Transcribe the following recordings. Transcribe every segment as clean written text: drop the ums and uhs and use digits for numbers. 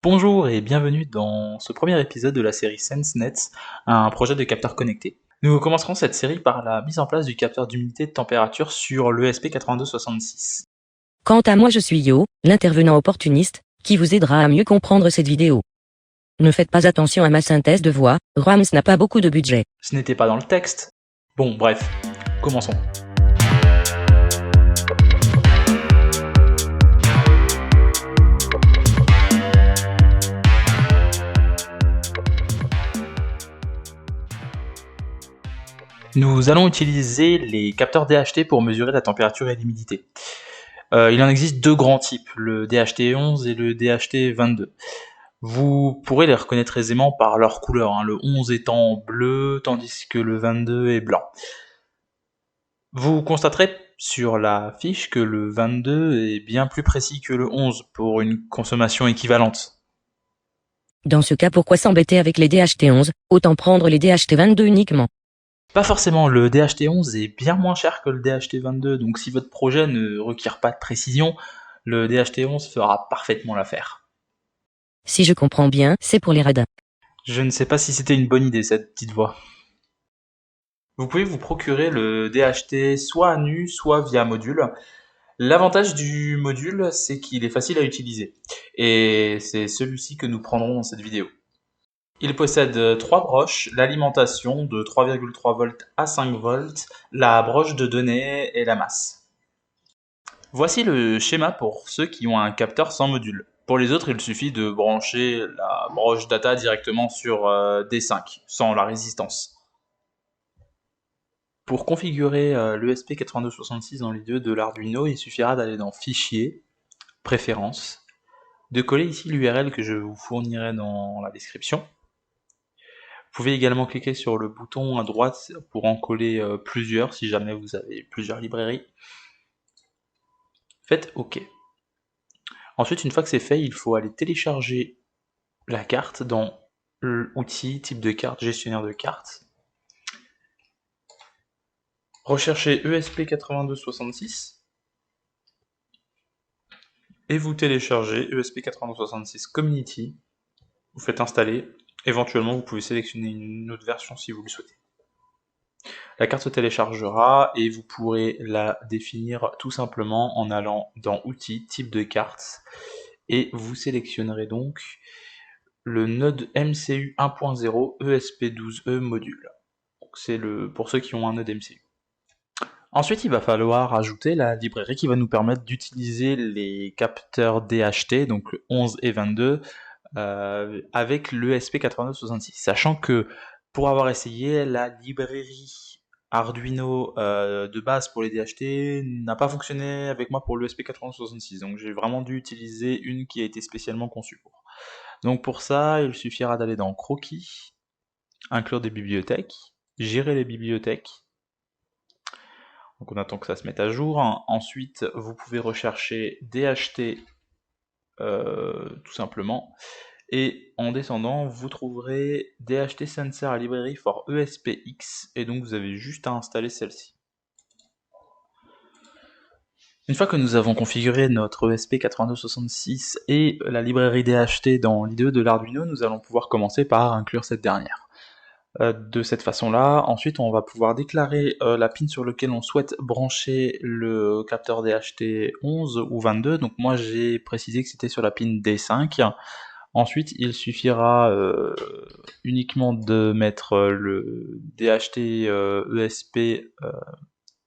Bonjour et bienvenue dans ce premier épisode de la série SenseNet, un projet de capteur connecté. Nous commencerons cette série par la mise en place du capteur d'humidité de température sur l'ESP8266. Quant à moi, je suis Yo, l'intervenant opportuniste, qui vous aidera à mieux comprendre cette vidéo. Ne faites pas attention à ma synthèse de voix, Rams n'a pas beaucoup de budget. Ce n'était pas dans le texte. Bon, bref, commençons. Nous allons utiliser les capteurs DHT pour mesurer la température et l'humidité. Il en existe deux grands types, le DHT11 et le DHT22. Vous pourrez les reconnaître aisément par leur couleur, le 11 étant bleu tandis que le 22 est blanc. Vous constaterez sur la fiche que le 22 est bien plus précis que le 11 pour une consommation équivalente. Dans ce cas, pourquoi s'embêter avec les DHT11, autant prendre les DHT22 uniquement. Pas forcément, le DHT11 est bien moins cher que le DHT22, donc si votre projet ne requiert pas de précision, le DHT11 fera parfaitement l'affaire. Si je comprends bien, c'est pour les radars. Je ne sais pas si c'était une bonne idée cette petite voix. Vous pouvez vous procurer le DHT soit à nu, soit via module. L'avantage du module, c'est qu'il est facile à utiliser. Et c'est celui-ci que nous prendrons dans cette vidéo. Il possède trois broches, l'alimentation de 3,3 volts à 5 volts, la broche de données et la masse. Voici le schéma pour ceux qui ont un capteur sans module. Pour les autres, il suffit de brancher la broche data directement sur D5, sans la résistance. Pour configurer l'ESP8266 dans l'IDE de l'Arduino, il suffira d'aller dans Fichier, Préférences, de coller ici l'URL que je vous fournirai dans la description. Vous pouvez également cliquer sur le bouton à droite pour en coller plusieurs si jamais vous avez plusieurs librairies. Faites OK. Ensuite, une fois que c'est fait, il faut aller télécharger la carte dans l'outil type de carte, gestionnaire de cartes. Recherchez ESP8266 et vous téléchargez ESP8266 Community. Vous faites installer. Éventuellement, vous pouvez sélectionner une autre version si vous le souhaitez. La carte se téléchargera et vous pourrez la définir tout simplement en allant dans Outils, Type de carte, et vous sélectionnerez donc le node MCU 1.0 ESP12E module. C'est pour ceux qui ont un node MCU. Ensuite, il va falloir ajouter la librairie qui va nous permettre d'utiliser les capteurs DHT, donc le 11 et 22, avec l'ESP8266. Sachant que pour avoir essayé, la librairie Arduino de base pour les DHT n'a pas fonctionné avec moi pour l'ESP8266. Donc j'ai vraiment dû utiliser une qui a été spécialement conçue pour. Donc pour ça, il suffira d'aller dans Croquis, inclure des bibliothèques, gérer les bibliothèques. Donc on attend que ça se mette à jour. Ensuite, vous pouvez rechercher DHT tout simplement. Et en descendant, vous trouverez DHT Sensor Library for ESPX. Et donc vous avez juste à installer celle-ci. Une fois que nous avons configuré notre ESP8266 et la librairie DHT dans l'IDE de l'Arduino, nous allons pouvoir commencer par inclure cette dernière. De cette façon-là, ensuite on va pouvoir déclarer la pin sur laquelle on souhaite brancher le capteur DHT 11 ou 22. Donc moi j'ai précisé que c'était sur la pin D5. Ensuite, il suffira uniquement de mettre le DHT ESP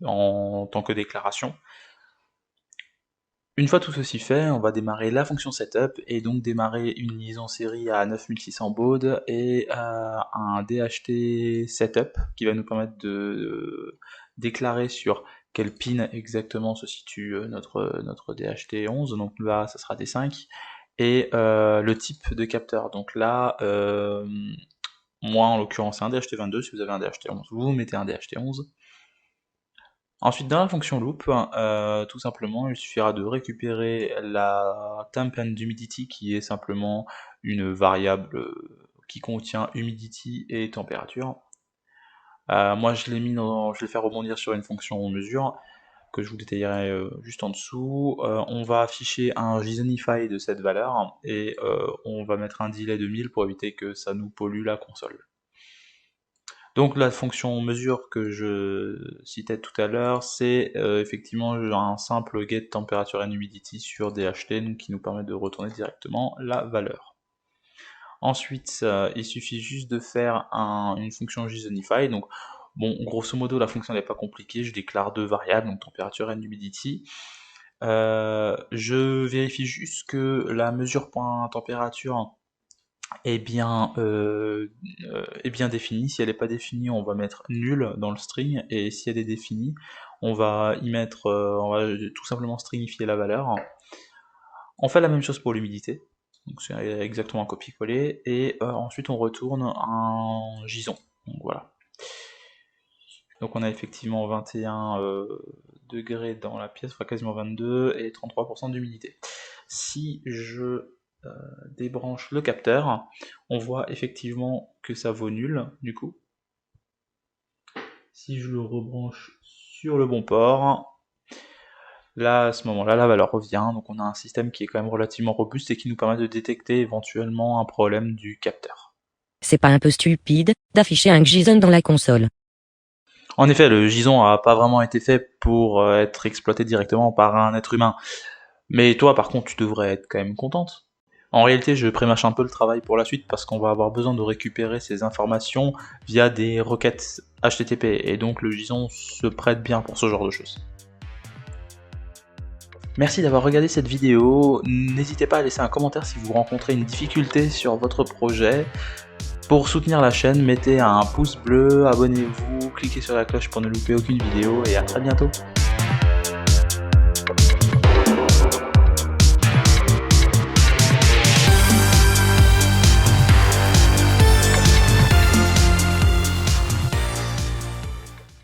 en tant que déclaration. Une fois tout ceci fait, on va démarrer la fonction setup et donc démarrer une liaison série à 9600 baud et un DHT setup qui va nous permettre de déclarer sur quelle pin exactement se situe notre DHT 11, donc là ça sera D5, et le type de capteur. Donc là, moi en l'occurrence c'est un DHT 22, si vous avez un DHT 11, vous mettez un DHT 11. Ensuite, dans la fonction loop, tout simplement, il suffira de récupérer la temp and humidity, qui est simplement une variable qui contient humidity et température. Moi, je l'ai fait rebondir sur une fonction mesure que je vous détaillerai juste en dessous. On va afficher un JSONify de cette valeur et on va mettre un delay de 1000 pour éviter que ça nous pollue la console. Donc la fonction mesure que je citais tout à l'heure, c'est effectivement un simple get temperature and humidity sur DHT, donc qui nous permet de retourner directement la valeur. Ensuite, il suffit juste de faire une fonction JSONify. Donc, bon, grosso modo, la fonction n'est pas compliquée. Je déclare deux variables, donc temperature and humidity. Je vérifie juste que la mesure.température est bien définie. Si elle n'est pas définie, on va mettre nul dans le string, et si elle est définie, on va y mettre, on va tout simplement stringifier la valeur. On fait la même chose pour l'humidité. Donc c'est exactement un copier-coller, et ensuite on retourne un JSON. Donc voilà. Donc on a effectivement 21 degrés dans la pièce, enfin quasiment 22, et 33% d'humidité. Si je débranche le capteur, on voit effectivement que ça vaut nul, du coup. Si je le rebranche sur le bon port, là, à ce moment-là, la valeur revient, donc on a un système qui est quand même relativement robuste et qui nous permet de détecter éventuellement un problème du capteur. C'est pas un peu stupide d'afficher un JSON dans la console? En effet, le JSON n'a pas vraiment été fait pour être exploité directement par un être humain. Mais toi, par contre, tu devrais être quand même contente. En réalité, je prémâche un peu le travail pour la suite parce qu'on va avoir besoin de récupérer ces informations via des requêtes HTTP, et donc le JSON se prête bien pour ce genre de choses. Merci d'avoir regardé cette vidéo. N'hésitez pas à laisser un commentaire si vous rencontrez une difficulté sur votre projet. Pour soutenir la chaîne, mettez un pouce bleu, abonnez-vous, cliquez sur la cloche pour ne louper aucune vidéo, et à très bientôt.